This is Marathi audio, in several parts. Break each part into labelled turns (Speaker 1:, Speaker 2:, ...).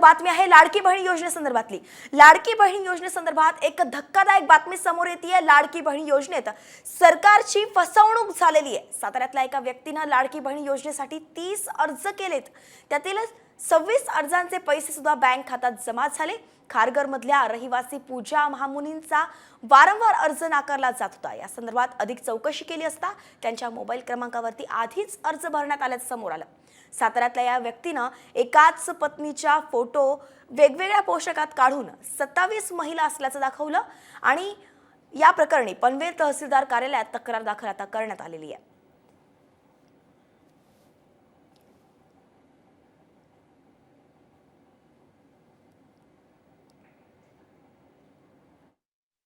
Speaker 1: बातमी आहे लाडकी बहीण योजनेसंदर्भातली। लाडकी बहीण योजनेसंदर्भात एक धक्कादायक बातमी समोर येतेय। लाडकी बहीण योजनेत सरकारची फसवणूक झालेली आहे। साताऱ्यातल्या एका व्यक्तीने लाडकी बहीण योजनेसाठी 30 अर्ज केलेत, त्यातील 26 अर्जांचे पैसे सुद्धा बँक खात्यात जमा झाले। खारघरमधल्या रहिवासी पूजा महामुनींचा वारंवार अर्ज नाकारला जात होता। या संदर्भात अधिक चौकशी केली असता त्यांच्या मोबाईल क्रमांकावरती आधीच अर्ज भरण्यात आल्याचं समोर आलं। साताऱ्यातल्या या व्यक्तीने एकाच पत्नीच्या फोटो वेगवेगळ्या पोशाखात काढून 27 महिला असल्याचं दाखवलं आणि या प्रकरणी पनवेल तहसीलदार कार्यालयात तक्रार दाखल आता करण्यात आलेली आहे।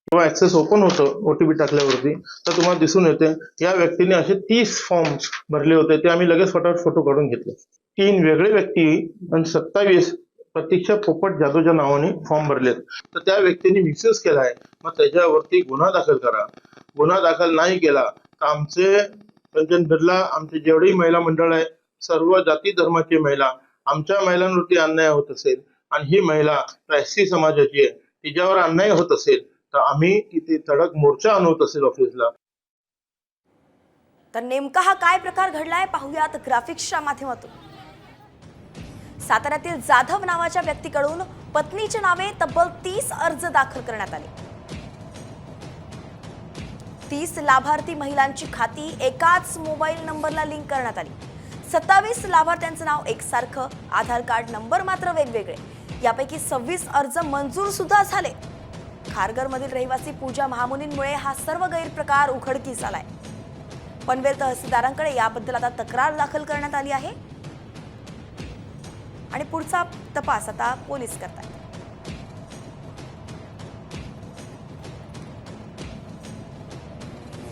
Speaker 2: जेव्हा ऍक्सेस ओपन होतं ओटीपी टाकल्यावरती तर तुम्हाला दिसून येते या व्यक्तीने असे 30 फॉर्म भरले होते। ते आम्ही लगेच फटाफट फोटो काढून घेतले। 3 वेगळे व्यक्ती आणि 27 प्रतीक्षा पोपट जाधवच्या नावाने फॉर्म भरलेत। तर त्या व्यक्तीने मिसयूज केला आहे, मग त्याच्यावरती गुन्हा दाखल करा। गुन्हा दाखल नाही केला तर आमचे पंचायत बिर्ला आमचे जेवढेही महिला मंडळ आहे, सर्व जाती धर्माची महिला, आमच्या महिलांवरती अन्याय होत असेल आणि ही महिला एससी समाजाची आहे, तिच्यावर अन्याय होत असेल तर आम्ही इथे तडक मोर्चा आणवत असेल ऑफिसला।
Speaker 1: तर नेमका हा काय प्रकार घडलाय पाहूयात ग्राफिक्सच्या माध्यमातून। साताऱ्यातील जाधव नावाच्या व्यक्तीकडून पत्नीच्या नावे तब्बल 30 अर्ज दाखल करण्यात आले। 30 लाभार्थी महिलांची खाती एकाच मोबाईल नंबरला लिंक करण्यात आली। 27 लाभार्थ्यांचं नाव एकसारखं, आधार कार्ड नंबर मात्र वेगवेगळे। यापैकी 26 अर्ज मंजूर सुद्धा झाले। खारघरमधील रहिवासी पूजा महामुनींमुळे हा सर्व गैरप्रकार उघडकीस आलाय। पनवेल तहसीलदारांकडे याबद्दल आता तक्रार दाखल करण्यात आली आहे आणि पुढचा तपास आता पोलीस करतात।